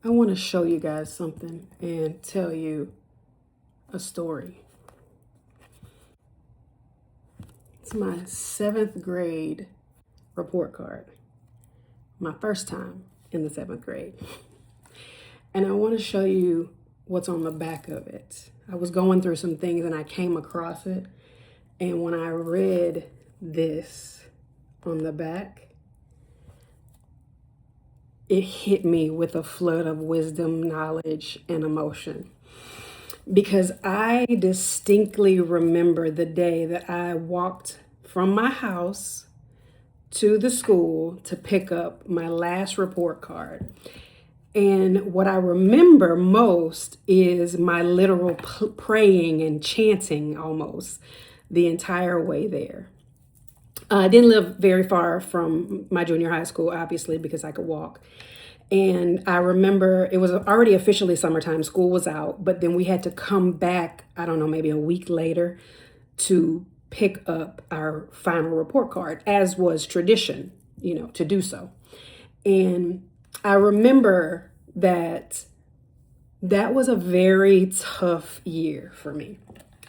I want to show you guys something and tell you a story. It's my seventh grade report card, my first time in the seventh grade. And I want to show you what's on the back of it. I was going through some things and I came across it. And when I read this on the back, it hit me with a flood of wisdom, knowledge, and emotion. Because I distinctly remember the day that I walked from my house to the school to pick up my last report card. And what I remember most is my literal praying and chanting almost the entire way there. I didn't live very far from my junior high school, obviously, because I could walk. And I remember it was already officially summertime, school was out, but then we had to come back, I don't know, maybe a week later to pick up our final report card, as was tradition, to do so. And I remember that was a very tough year for me.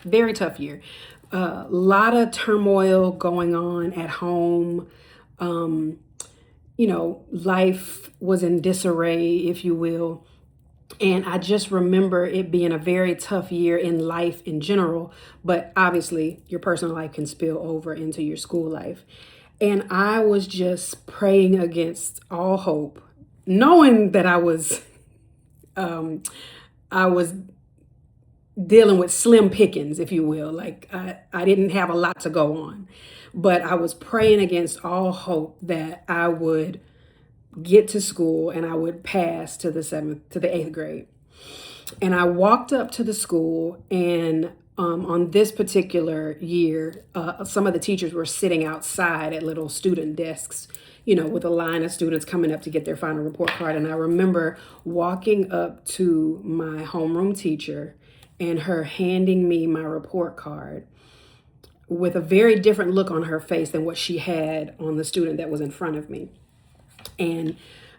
Very tough year. A lot of turmoil going on at home. Life was in disarray, if you will. And I just remember it being a very tough year in life in general, but obviously your personal life can spill over into your school life. And I was just praying against all hope, knowing that I was dealing with slim pickings, if you will. Like I didn't have a lot to go on, but I was praying against all hope that I would get to school and I would pass to the eighth grade. And I walked up to the school, and on this particular year, some of the teachers were sitting outside at little student desks, with a line of students coming up to get their final report card. And I remember walking up to my homeroom teacher and her handing me my report card with a very different look on her face than what she had on the student that was in front of me. And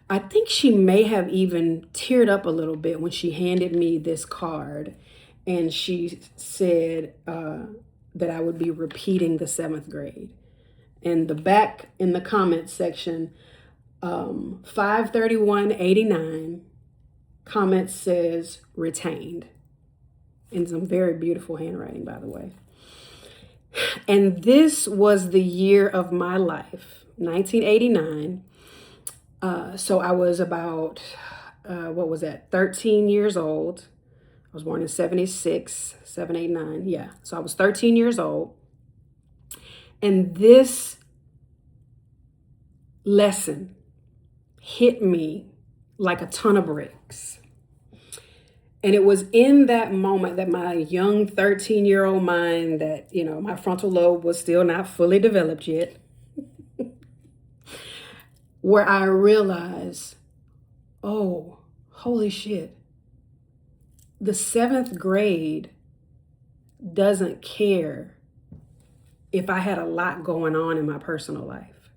I think she may have even teared up a little bit when she handed me this card. And she said that I would be repeating the seventh grade. And the back in the comments section, 53189, comment says retained. In some very beautiful handwriting, by the way. And this was the year of my life, 1989. So I was about, 13 years old. I was born in 76, 789. Yeah. So I was 13 years old. And this lesson hit me like a ton of bricks. And it was in that moment that my young 13-year-old mind, that, my frontal lobe was still not fully developed yet, where I realized, oh, holy shit, the seventh grade doesn't care if I had a lot going on in my personal life.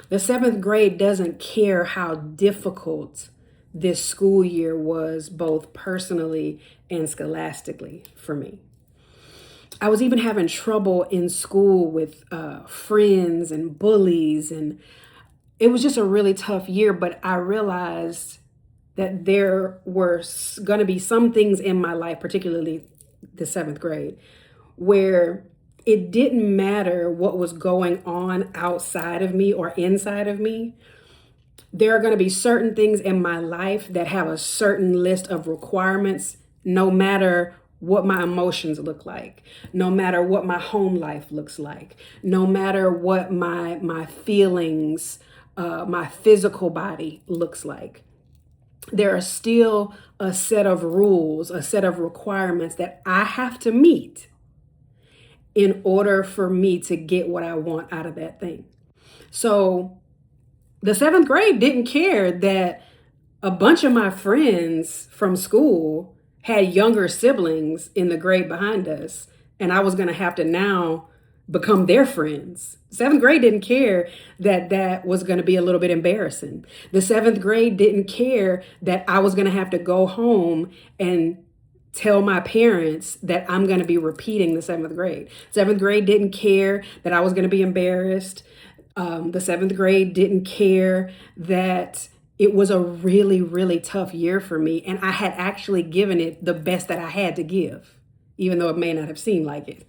The seventh grade doesn't care how difficult this school year was, both personally and scholastically for me. I was even having trouble in school with friends and bullies, and it was just a really tough year. But I realized that there were going to be some things in my life, particularly the seventh grade, where it didn't matter what was going on outside of me or inside of me. There are going to be certain things in my life that have a certain list of requirements, no matter what my emotions look like, no matter what my home life looks like, no matter what my feelings, my physical body looks like. There are still a set of rules, a set of requirements that I have to meet in order for me to get what I want out of that thing. So the seventh grade didn't care that a bunch of my friends from school had younger siblings in the grade behind us. And I was going to have to now become their friends. Seventh grade didn't care that that was going to be a little bit embarrassing. The seventh grade didn't care that I was going to have to go home and tell my parents that I'm going to be repeating the seventh grade. Seventh grade didn't care that I was going to be embarrassed. The seventh grade didn't care that it was a really, really tough year for me. And I had actually given it the best that I had to give, even though it may not have seemed like it.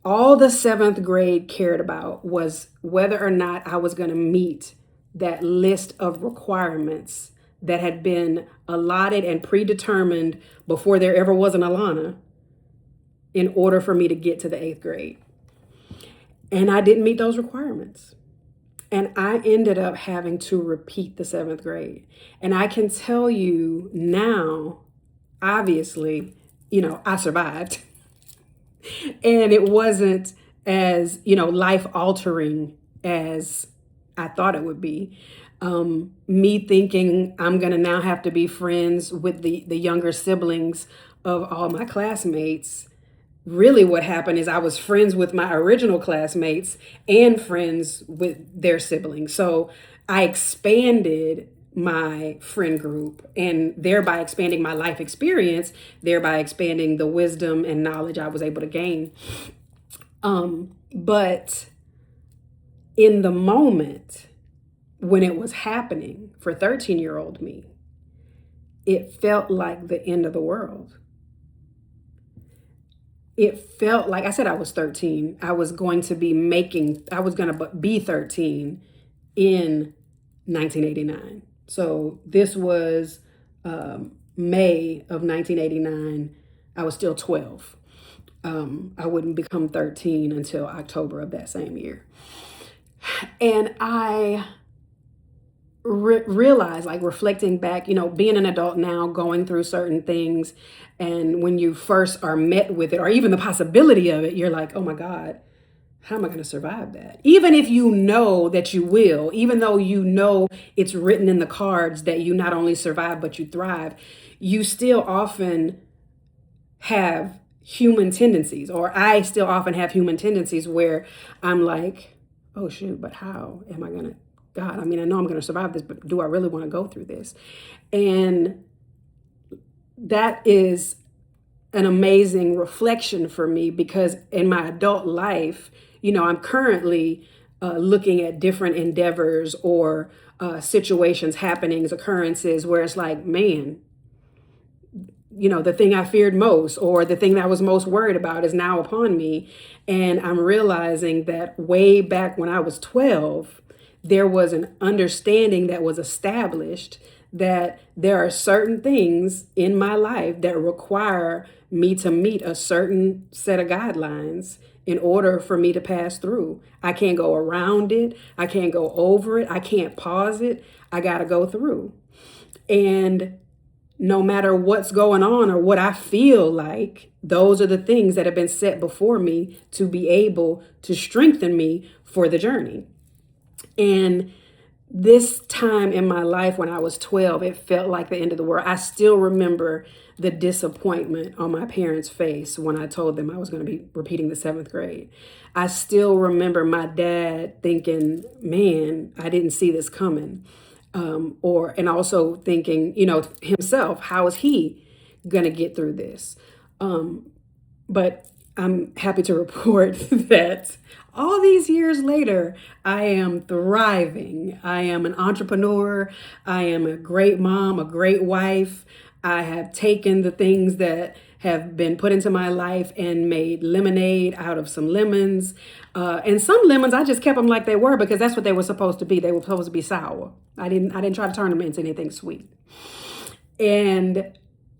All the seventh grade cared about was whether or not I was going to meet that list of requirements that had been allotted and predetermined before there ever was an Alana in order for me to get to the eighth grade. And I didn't meet those requirements. And I ended up having to repeat the seventh grade. And I can tell you now, obviously, I survived. And it wasn't as, life altering as I thought it would be. Me thinking I'm going to now have to be friends with the younger siblings of all my classmates. Really what happened is I was friends with my original classmates and friends with their siblings. So I expanded my friend group and thereby expanding my life experience, thereby expanding the wisdom and knowledge I was able to gain. But in the moment when it was happening for 13-year-old me, it felt like the end of the world. It felt like, I said I was 13. I was going to be 13 in 1989. So this was May of 1989. I was still 12. I wouldn't become 13 until October of that same year. And I realize, like reflecting back, being an adult now, going through certain things, and when you first are met with it, or even the possibility of it, you're like, oh my God, how am I going to survive that? Even if you know that you will, even though it's written in the cards that you not only survive, but you thrive, you still often have human tendencies, or I still often have human tendencies where I'm like, oh shoot, but how am I going to, God, I know I'm going to survive this, but do I really want to go through this? And that is an amazing reflection for me, because in my adult life, I'm currently looking at different endeavors or situations, happenings, occurrences where it's like, man, the thing I feared most or the thing that I was most worried about is now upon me. And I'm realizing that way back when I was 12, there was an understanding that was established that there are certain things in my life that require me to meet a certain set of guidelines in order for me to pass through. I can't go around it. I can't go over it. I can't pause it. I got to go through. And no matter what's going on or what I feel like, those are the things that have been set before me to be able to strengthen me for the journey. And this time in my life when I was 12, it felt like the end of the world. I still remember the disappointment on my parents' face when I told them I was going to be repeating the seventh grade. I still remember my dad thinking, man, I didn't see this coming. And also thinking, himself, how is he going to get through this? But I'm happy to report that all these years later, I am thriving. I am an entrepreneur. I am a great mom, a great wife. I have taken the things that have been put into my life and made lemonade out of some lemons. And some lemons, I just kept them like they were because that's what they were supposed to be. They were supposed to be sour. I didn't try to turn them into anything sweet. And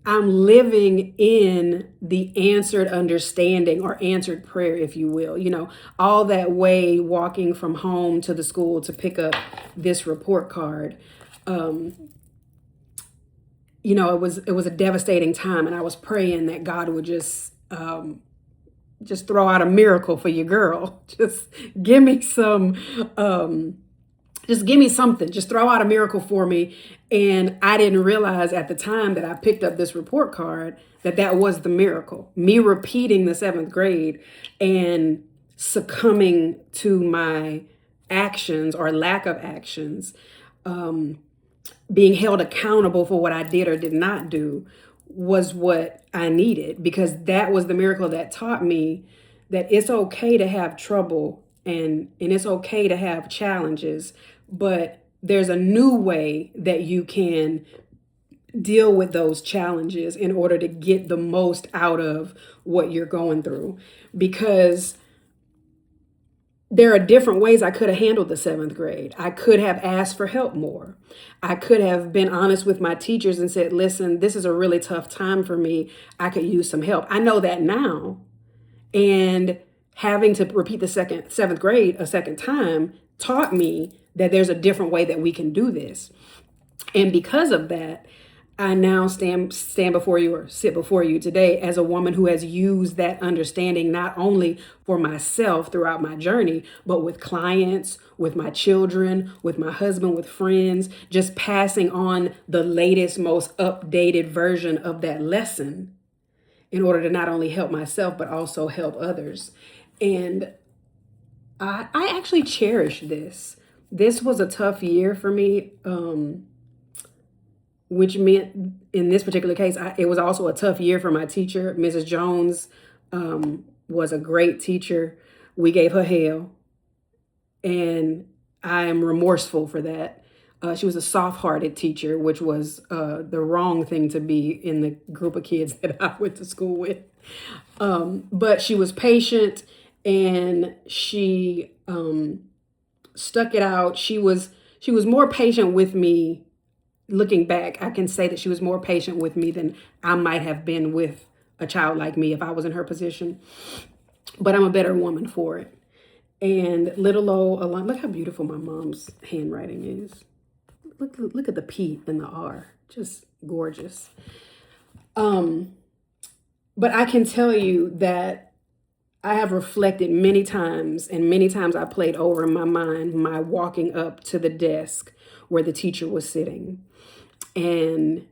I'm living in the answered understanding or answered prayer, if you will. All that way walking from home to the school to pick up this report card. It was a devastating time, and I was praying that God would just throw out a miracle for your girl. Just give me some Just give me something. Just throw out a miracle for me. And I didn't realize at the time that I picked up this report card that that was the miracle. Me repeating the 7th grade and succumbing to my actions or lack of actions, being held accountable for what I did or did not do was what I needed, because that was the miracle that taught me that it's okay to have trouble and it's okay to have challenges, but there's a new way that you can deal with those challenges in order to get the most out of what you're going through. Because there are different ways I could have handled the 7th grade. I could have asked for help more. I could have been honest with my teachers and said, listen, this is a really tough time for me. I could use some help. I know that now. And having to repeat the 7th grade a second time taught me that there's a different way that we can do this. And because of that, I now stand before you or sit before you today as a woman who has used that understanding not only for myself throughout my journey, but with clients, with my children, with my husband, with friends, just passing on the latest, most updated version of that lesson in order to not only help myself, but also help others. And I actually cherish this. This was a tough year for me. Which meant in this particular case, it was also a tough year for my teacher. Mrs. Jones was a great teacher. We gave her hell, and I am remorseful for that. She was a soft-hearted teacher, which was the wrong thing to be in the group of kids that I went to school with. But she was patient, and she stuck it out. She was more patient with me. Looking back, I can say that she was more patient with me than I might have been with a child like me if I was in her position. But I'm a better woman for it. And little old Alana, look how beautiful my mom's handwriting is. Look at the P and the R, just gorgeous. But I can tell you that I have reflected many times, and many times I played over in my mind my walking up to the desk where the teacher was sitting. And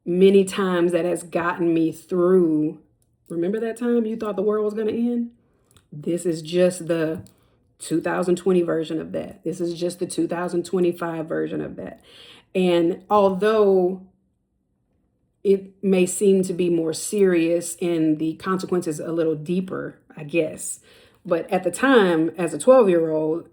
many times that has gotten me through. Remember that time you thought the world was going to end? This is just the 2020 version of that. This is just the 2025 version of that. And although it may seem to be more serious and the consequences a little deeper, I guess. But at the time, as a 12-year-old,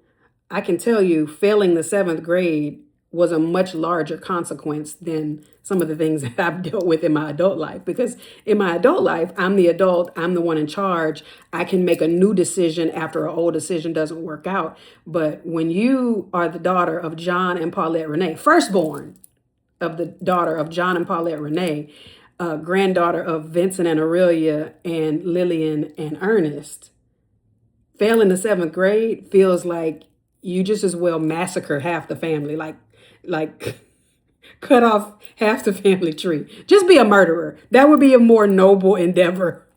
I can tell you failing the 7th grade was a much larger consequence than some of the things that I've dealt with in my adult life. Because in my adult life, I'm the adult, I'm the one in charge. I can make a new decision after an old decision doesn't work out. But when you are the daughter of John and Paulette Renee, firstborn of the daughter of John and Paulette Renee, granddaughter of Vincent and Aurelia and Lillian and Ernest, failing the 7th grade feels like you just as well massacre half the family, like cut off half the family tree. Just be a murderer. That would be a more noble endeavor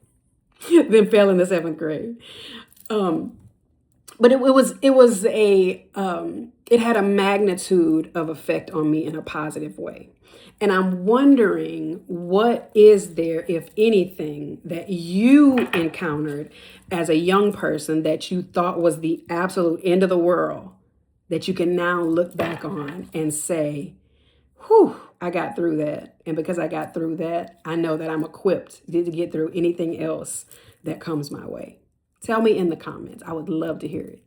than failing the 7th grade. But it had a magnitude of effect on me in a positive way. And I'm wondering, what is there, if anything, that you encountered as a young person that you thought was the absolute end of the world, that you can now look back on and say, whew, I got through that. And because I got through that, I know that I'm equipped to get through anything else that comes my way. Tell me in the comments. I would love to hear it.